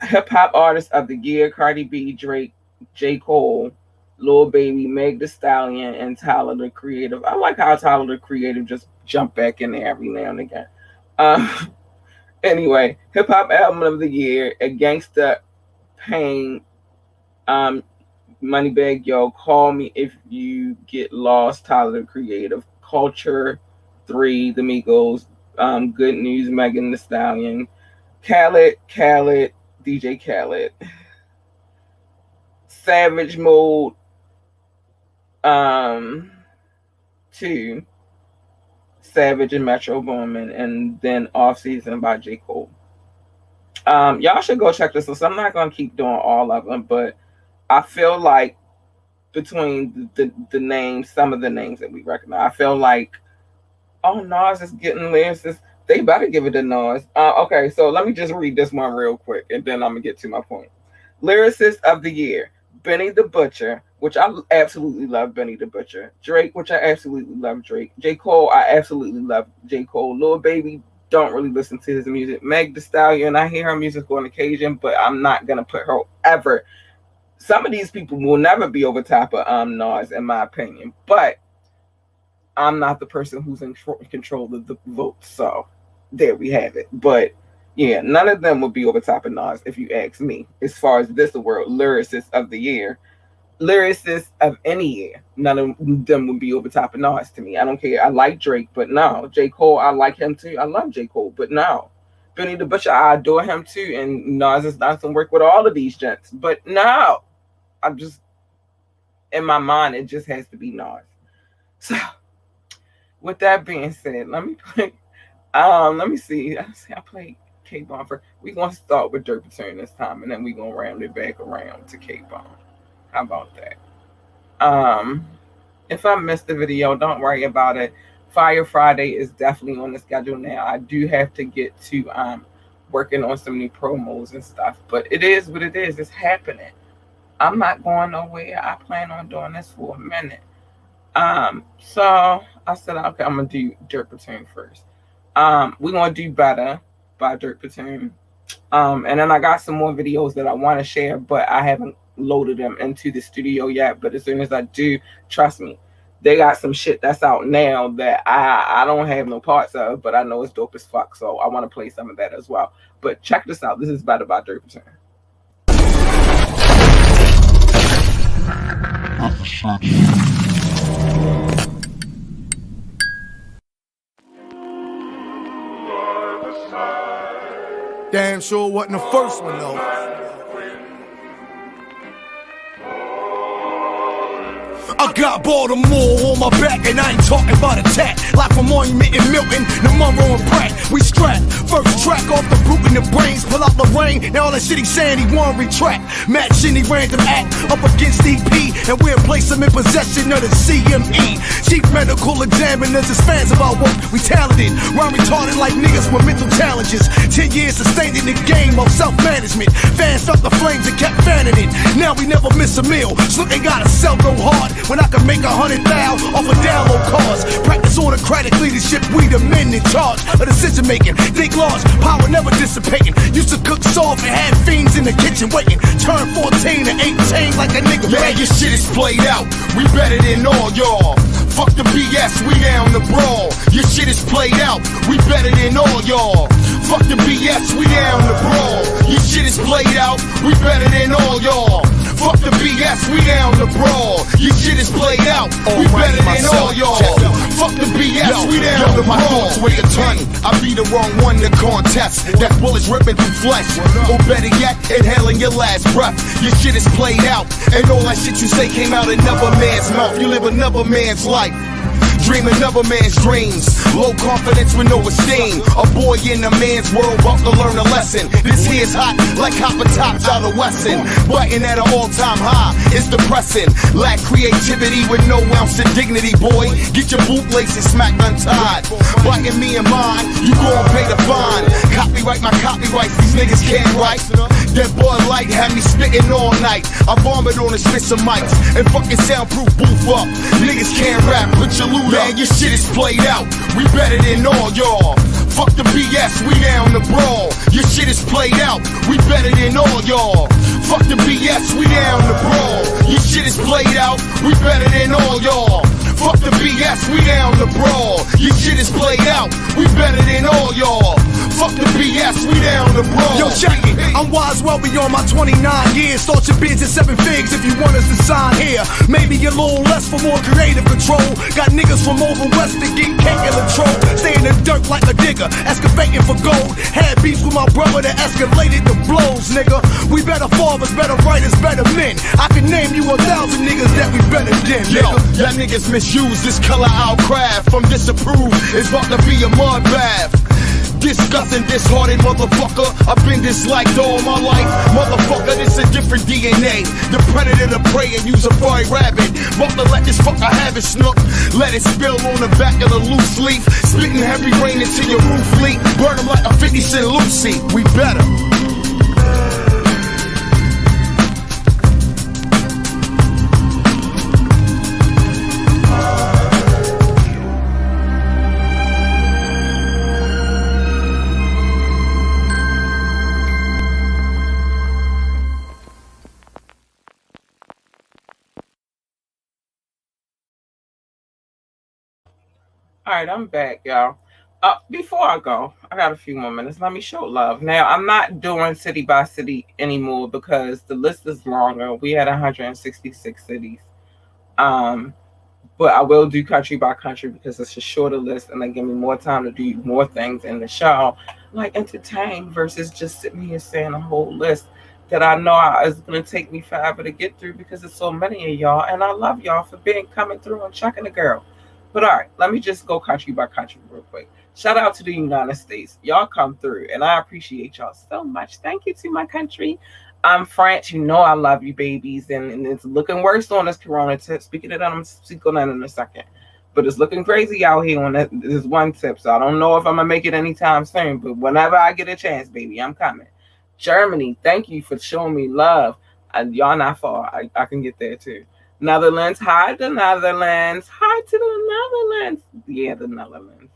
[SPEAKER 1] Hip Hop Artist of the Year, Cardi B, Drake, J. Cole, Lil Baby, Meg Thee Stallion, and Tyler the Creative. I like how Tyler the Creative just jump back in there every now and again. Anyway, Hip Hop Album of the Year, A Gangsta Pain, Moneybag Yo, Call Me If You Get Lost, Tyler the Creative, Culture 3, The Migos, Good News, Megan Thee Stallion, Khaled, DJ Khaled, Savage Mode 2, Savage and Metro Boomin, and then Off Season by J. Cole. Y'all should go check this out. So I'm not gonna keep doing all of them, but I feel like between the names, some of the names that we recognize, I feel like, oh, Nas is getting lyricists. They better give it to Nas. Okay, so let me just read this one real quick, and then I'm gonna get to my point. Lyricist of the Year, Benny the Butcher, which I absolutely love Benny the Butcher. Drake, which I absolutely love Drake. J. Cole, I absolutely love J. Cole. Lil Baby, don't really listen to his music. Meg Thee Stallion, I hear her music on occasion, but I'm not gonna put her ever. Some of these people will never be over top of Nas, in my opinion. But I'm not the person who's in control of the votes, so there we have it. But yeah, none of them will be over top of Nas, if you ask me. As far as this award, lyricist of the year, lyricist of any year, none of them would be over top of Nas to me. I don't care. I like Drake, but no. J. Cole, I like him too. I love J. Cole, but no. Benny the Butcher, I adore him too, and Nas has done some work with all of these gents, but no. I'm just, in my mind, it just has to be Nas. So, with that being said, let me play. Let me see. I played K-Bomb first. We're gonna start with Derperton this time, and then we're gonna round it back around to K-Bomb. How about that? If I missed the video, don't worry about it. Fire Friday is definitely on the schedule now. I do have to get to working on some new promos and stuff, but it is what it is. It's happening. I'm not going nowhere. I plan on doing this for a minute. So I said, okay, I'm gonna do Derperton first. We're gonna do Better by Derperton. And then I got some more videos that I want to share, but I haven't loaded them into the studio yet. But as soon as I do, trust me, they got some shit that's out now that I don't have no parts of, but I know it's dope as fuck. So I want to play some of that as well. But check this out. This is Better by Derperton.
[SPEAKER 7] Damn sure wasn't the first one though. I got Baltimore on my back, and I ain't talking about attack. Like from Monument and Milton, the Monroe and Pratt. We strap, first track off the boot in the brains. Pull out the rain, now all that shit he saying he won't retract. Match any random act up against EP, and we'll place him in possession of the CME. Chief medical examiners is fans of our work. We talented, rhyme retarded like niggas with mental challenges. 10 years sustained in the game of self-management. Fans felt the flames and kept fanning it. Now we never miss a meal, so they gotta sell go hard when I can make 100,000 off of download cards. Practice autocratic leadership, we the men in charge of decision making. Think large, power never dissipating. Used to cook soft and had fiends in the kitchen waiting. Turn 14 to 18 like a nigga.
[SPEAKER 11] Yeah, your shit is played out. We better than all y'all. Fuck the BS, we down the brawl. Your shit is played out. We better than all y'all. Fuck the BS, we down the brawl. Your shit is played out. We better than all y'all. Fuck the BS, we down the brawl. Your shit is played out. We better than all y'all. Fuck the BS, we down the brawl. My thoughts weigh a ton. I be the wrong one to contest. That's bullets ripping through flesh. Or better yet, inhaling your last breath. Your shit is played out. And all that shit you say came out another man's mouth. You live another man's life. Dream another man's dreams. Low confidence with no esteem. A boy in a man's world about to learn a lesson. This here's hot like copper tops out of Wesson. Button at an all-time high. It's depressing. Lack creativity with no ounce of dignity, boy. Get your bootlaces smacked untied. Biting me and mine, you gon' pay the fine. Copyright my copyrights, these niggas can't write. That Bud Light had me spitting all night. I vomit on a spit some mics and fucking soundproof booth up. Niggas can't rap, put your loot up. Man, your shit is played out. We better than all y'all. Fuck the BS, we down the brawl. Your shit is played out. We better than all y'all. Fuck the BS, we down the brawl. Your shit is played out. We better than all y'all. Fuck the BS, we down the brawl. Your shit is played out. We better than all y'all. Fuck the BS, we down the brawl.
[SPEAKER 7] Yo, check it. I'm wise well beyond my 29 years. Start your bids at 7 figs if you want us to sign here. Maybe a little less for more creative control. Got niggas from over west that get cake and control. Stay in the dirt like a digger, excavating for gold. Had beef with my brother that escalated the blows, nigga. We better fathers, better writers, better men. I can name you 1,000 niggas that we better than,
[SPEAKER 11] Yo,
[SPEAKER 7] nigga.
[SPEAKER 11] y'all niggas misuse this color our craft. From disapprove, it's about to be a mud bath. Disgusting, disheartened motherfucker. I've been disliked all my life. Motherfucker, this a different DNA. The predator to prey and use a furry rabbit. About to let this fucker have it, snook. Let it spill on the back of the loose leaf. Spitting heavy rain into your roof leak. Burn him like a 50 cent Lucy. We better.
[SPEAKER 1] All right, I'm back, y'all. Before I go, I got a few more minutes. Let me show love. Now, I'm not doing city by city anymore because the list is longer. We had 166 cities. But I will do country by country because it's a shorter list and they give me more time to do more things in the show, like entertain versus just sitting here saying a whole list that I know is going to take me forever to get through because it's so many of y'all. And I love y'all for coming through and checking the girl. But all right, let me just go country by country real quick. Shout out to the United States. Y'all come through, and I appreciate y'all so much. Thank you to my country. I'm France. You know I love you, babies. And it's looking worse on this corona tip. Speaking of that, I'm speaking on that in a second. But it's looking crazy out here on this one tip. So I don't know if I'm going to make it anytime soon. But whenever I get a chance, baby, I'm coming. Germany, thank you for showing me love. Y'all not far. I can get there, too. Netherlands, hi the Netherlands. Hi to the Netherlands. Yeah, the Netherlands.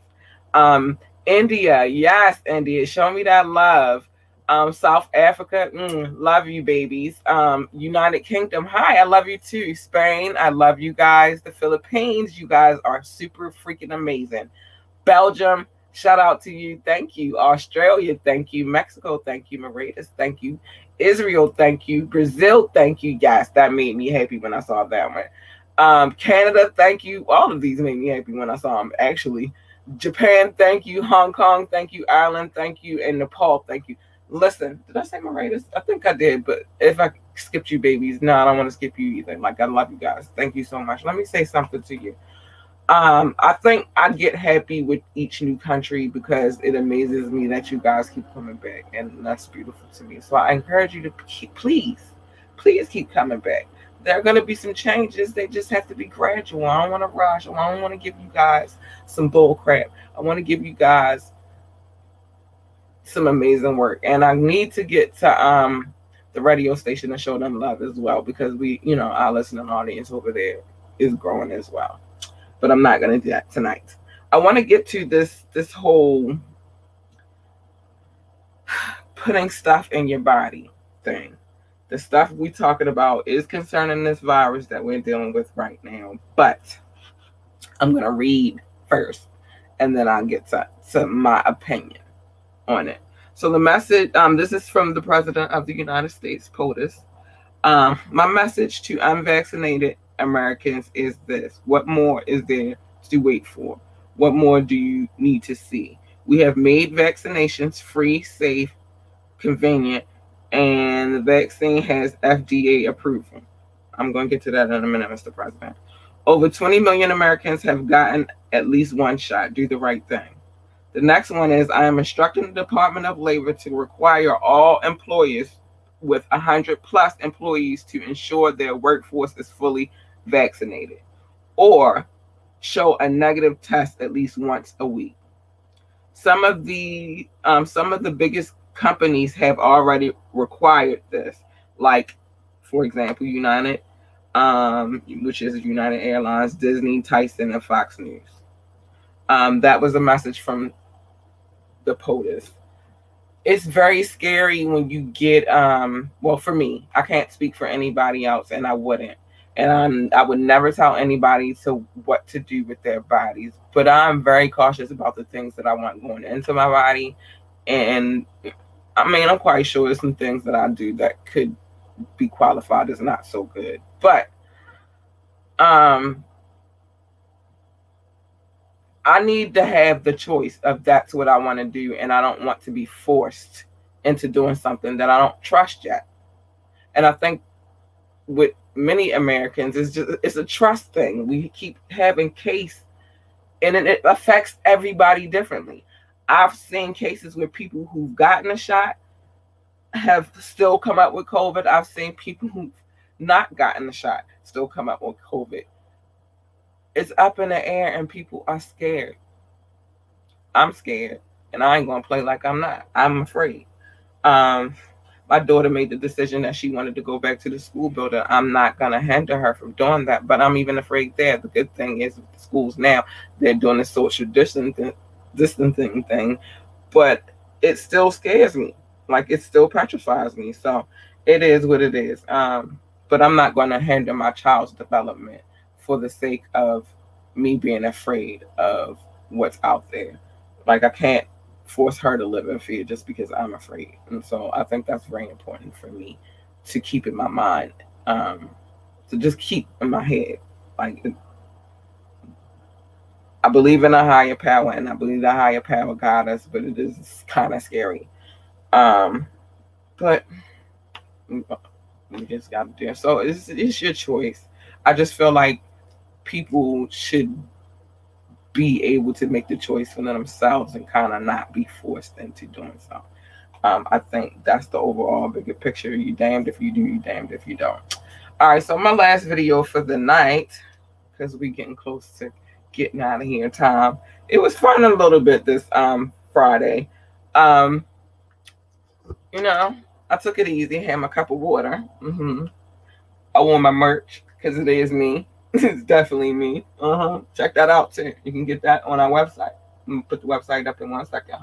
[SPEAKER 1] India, yes, India. Show me that love. South Africa, love you, babies. United Kingdom, hi, I love you too. Spain, I love you guys. The Philippines, you guys are super freaking amazing. Belgium, shout out to you. Thank you. Australia, thank you. Mexico, thank you. Mauritius, thank you. Israel, thank you. Brazil, thank you. Yes, that made me happy when I saw that one. Canada, thank you. All of these made me happy when I saw them, actually. Japan, thank you. Hong Kong, thank you. Ireland, thank you. And Nepal, thank you. Listen, did I say Mauritius? I think I did, but if I skipped you, babies. No, I don't want to skip you either. Like, I love you guys. Thank you so much. Let me say something to you. I think I get happy with each new country because it amazes me that you guys keep coming back, and that's beautiful to me. So I encourage you to please keep coming back. There are going to be some changes. They just have to be gradual. I don't want to rush. I don't want to give you guys some bull crap. I want to give you guys some amazing work, and I need to get to the radio station and show them love as well, because our listening audience over there is growing as well. But I'm not going to do that tonight. I want to get to this whole putting stuff in your body thing. The stuff we're talking about is concerning this virus that we're dealing with right now. But I'm going to read first, and then I'll get to my opinion on it. So the message, this is from the President of the United States, POTUS. My message to unvaccinated Americans is this: what more is there to wait for? What more do you need to see? We have made vaccinations free, safe, convenient, and the vaccine has FDA approval. I'm going to get to that in a minute, Mr. President. Over 20 million Americans have gotten at least one shot. Do the right thing. The next one is, I am instructing the Department of Labor to require all employers with 100 plus employees to ensure their workforce is fully vaccinated or show a negative test at least once a week. Some of the biggest companies have already required this, like, for example, United, which is United Airlines, Disney, Tyson, and Fox News. That was a message from the POTUS. It's very scary when you get, well, for me, I can't speak for anybody else, and I wouldn't. And I would never tell anybody what to do with their bodies. But I'm very cautious about the things that I want going into my body. And I mean, I'm quite sure there's some things that I do that could be qualified as not so good. But I need to have the choice of that's what I want to do, and I don't want to be forced into doing something that I don't trust yet. And I think with many Americans, it's a trust thing. We keep having case, and it affects everybody differently. I've seen cases where people who've gotten a shot have still come up with COVID. I've seen people who've not gotten a shot still come up with COVID. It's up in the air, and people are scared. I'm scared, and I ain't gonna play like I'm not. I'm afraid. My daughter made the decision that she wanted to go back to the school building. I'm not gonna hinder her from doing that, but I'm even afraid there. The good thing is, with the schools now, they're doing the social distancing thing, but it still scares me. Like, it still petrifies me. So it is what it is. But I'm not gonna hinder my child's development for the sake of me being afraid of what's out there. Like, I can't force her to live in fear just because I'm afraid. And so I think that's very important for me to keep in my mind, to just keep in my head. Like, I believe in a higher power, and I believe the higher power got us, but it is kind of scary. But we just got to do it. So it's your choice. I just feel like people should be able to make the choice for themselves and kind of not be forced into doing so. I think that's the overall bigger picture. You damned if you do, you damned if you don't. All right, so my last video for the night, because we're getting close to getting out of here in time. It was fun a little bit this Friday. I took it easy, had my cup of water. I wore my merch because it is me. It's definitely me. Check that out too. You can get that on our website. I'm gonna put the website up in 1 second.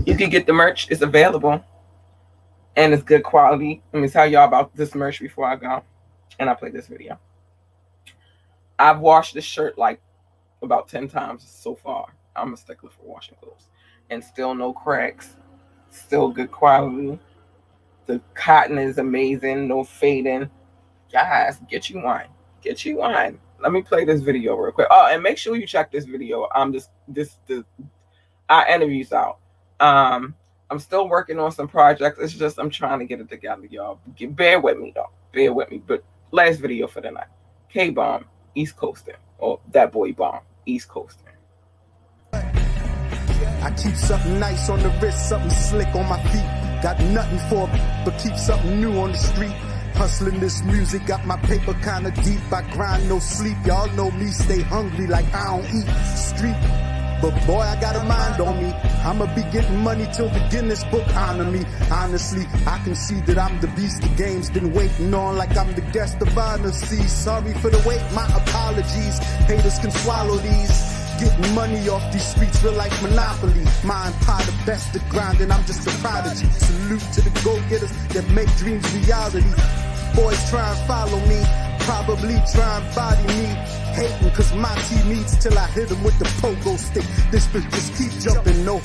[SPEAKER 1] You can get the merch. It's available, and it's good quality. Let me tell y'all about this merch before I go, and I play this video. I've washed this shirt like about 10 times so far. I'm a stickler for washing clothes, and still no cracks. Still good quality. The cotton is amazing. No fading. Guys, get you one. Get you one. Let me play this video real quick. Oh, and make sure you check this video. Our interview's out. I'm still working on some projects. It's just I'm trying to get it together, y'all. Bear with me, though. Bear with me. But last video for the night. K-Bomb, East Coasting. Or that boy Bomb, East Coasting.
[SPEAKER 12] I keep something nice on the wrist, something slick on my feet. Got nothing for but keep something new on the street. Hustling this music, got my paper kinda deep. I grind, no sleep. Y'all know me, stay hungry like I don't eat. Street. But boy, I got a mind on me. I'ma be getting money till the Guinness Book honor me. Honestly, I can see that I'm the beast the game's been waiting on, like I'm the guest of honor. See, sorry for the wait, my apologies. Haters can swallow these. Getting money off these streets real like Monopoly. My empire the best at grinding, I'm just a prodigy. Salute to the go-getters that make dreams reality. Boys try and follow me, probably try and body me. Hating cause my team eats till I hit them with the pogo stick. This bitch just keep jumping, no.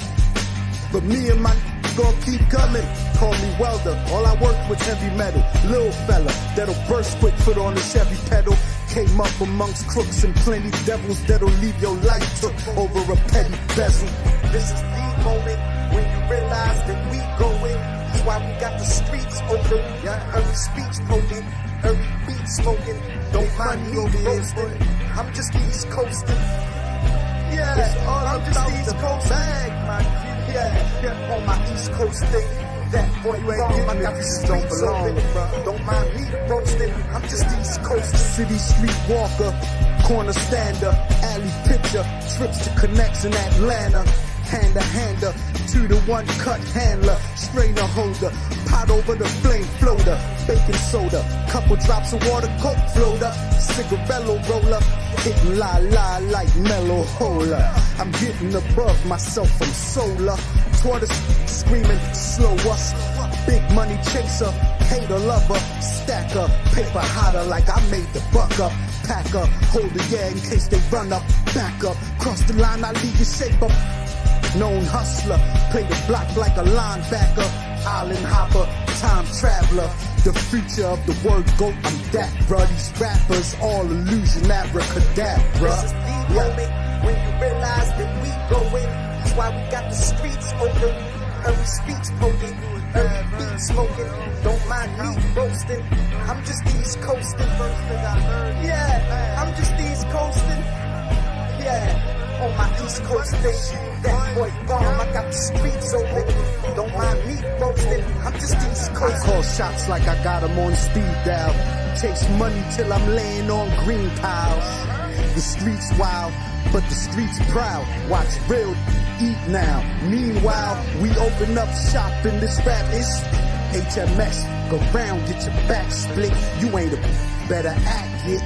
[SPEAKER 12] But me and my gon' keep coming. Call me welder, all I work with heavy metal. Little fella, that'll burst quick, foot on the Chevy pedal. Came up amongst crooks and plenty devils that'll leave your life took over a petty bezel. This is the moment when you realize that we going. That's why we got the streets open. Every speech potent, every beat smoking. Don't mind me roasting. I'm just East Coasting. Yeah, I'm just East Coasting. Yeah, on my East Coast thing. That boy wrong, I got the streets open. Don't mind me roasting. I'm just East Coast. City street walker, corner stander, alley pitcher, trips to connects in Atlanta. Hand-to-hander, 2-to-1 cut handler, strainer holder, pot over the flame floater, baking soda, couple drops of water, coke floater, cigarello roller, hitting la like mellow hola. I'm getting above myself, I'm solar, tortoise screaming slow us, big money chaser, hater lover, stacker, paper hotter like I made the buck up, packer, hold the yeah in case they run up, back up, cross the line I leave you shape up. Known hustler, play the block like a linebacker, island hopper, time traveler, the future of the word GOAT, I'm that, bruh. These rappers, all illusion, abracadabra. This is the moment when you realize that we going. That's why we got the streets open, every speech potent, every beat smoking. Don't mind me roasting, I'm just East Coasting. Yeah, I'm just East Coasting. Yeah. On my East Coast station, that boy bomb, I got the streets open. Don't mind me boasting, I'm just East Coast. I call shots like I got them on speed dial. Chase money till I'm laying on green piles. The streets wild, but the streets proud. Watch real eat now. Meanwhile, we open up shop in this rap is HMS. Go round, get your back split. You ain't a better act it.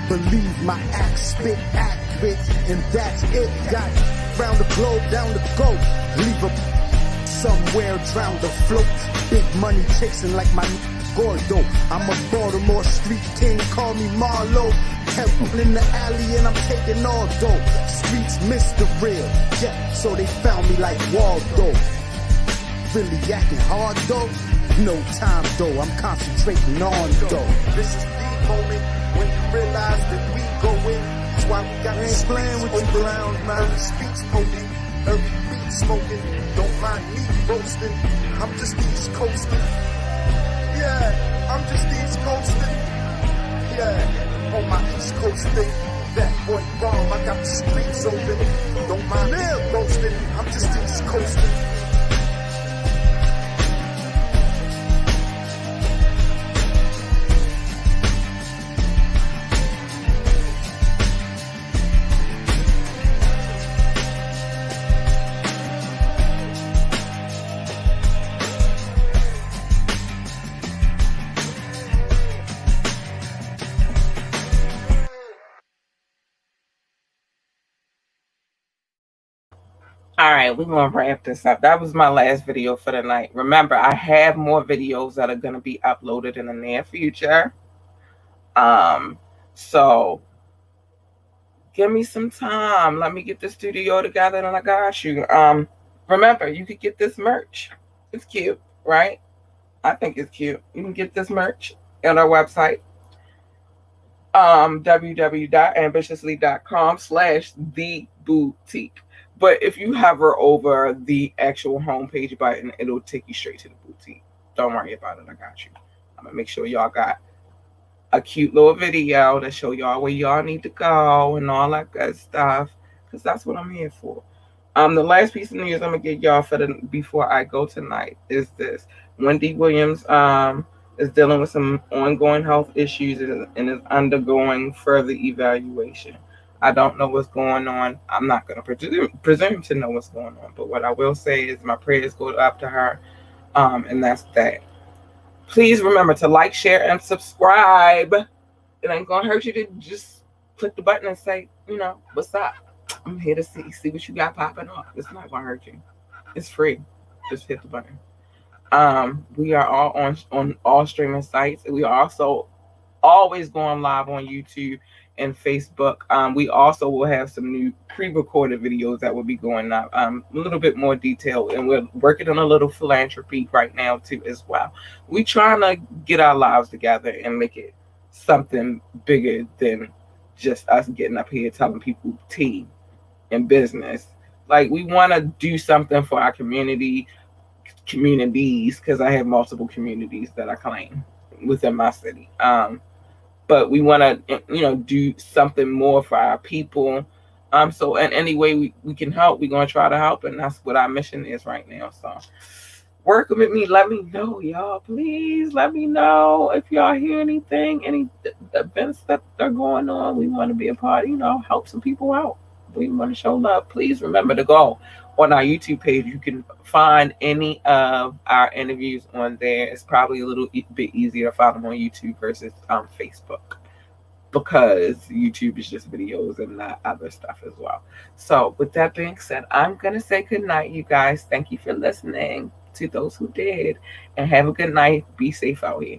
[SPEAKER 12] Believe my act spit accurate, and that's it. Got round the globe, down the go. Leave a somewhere drown the float. Big money chasing like my Gordo. I'm a Baltimore street king, call me Marlowe. Temple in the alley and I'm taking all dough. Streets miss the real, yeah, so they found me like Waldo. Really acting hard though? No time though, I'm concentrating on though. This is the moment when you realize that we going. That's why we got this playing with you clowns, man. Every speech potent, every beat smoking. Don't mind me roasting, I'm just East Coasting. Yeah, I'm just East Coasting. Yeah, on my East Coast thing. That boy bomb, I got the streets open. Don't mind me roasting, I'm just East Coasting.
[SPEAKER 1] All right, we're gonna wrap this up. That was my last video for the night. Remember, I have more videos that are gonna be uploaded in the near future. So give me some time. Let me get the studio together and I got you. Remember, you could get this merch. It's cute, right? I think it's cute. You can get this merch on our website. www.ambitiously.com/theboutique. But if you hover over the actual homepage button, it'll take you straight to the boutique. Don't worry about it. I got you. I'm gonna make sure y'all got a cute little video to show y'all where y'all need to go and all that good stuff. Cause that's what I'm here for. The last piece of news I'm gonna get y'all for the before I go tonight is this: Wendy Williams is dealing with some ongoing health issues and is undergoing further evaluation. I don't know what's going on. I'm not gonna presume to know what's going on, but what I will say is my prayers go up to her, and that's that. Please remember to like, share, and subscribe. It ain't gonna hurt you to just click the button and say, what's up? I'm here to see what you got popping off. It's not gonna hurt you. It's free. Just hit the button. We are all on all streaming sites. We are also always going live on YouTube and Facebook. We also will have some new pre-recorded videos that will be going up. A little bit more detailed, and we're working on a little philanthropy right now too as well. We trying to get our lives together and make it something bigger than just us getting up here telling people tea and business. Like, we want to do something for our communities, because I have multiple communities that I claim within my city. But we want to, do something more for our people. So in any way we can help, we're going to try to help. And that's what our mission is right now. So work with me. Let me know, y'all. Please let me know if y'all hear anything, any events that are going on. We want to be a part, help some people out. We want to show love. Please remember to go on our YouTube page. You can find any of our interviews on there. It's probably a little bit easier to find them on YouTube versus Facebook, because YouTube is just videos and not other stuff as well. So with that being said, I'm going to say good night, you guys. Thank you for listening, to those who did, and have a good night. Be safe out here.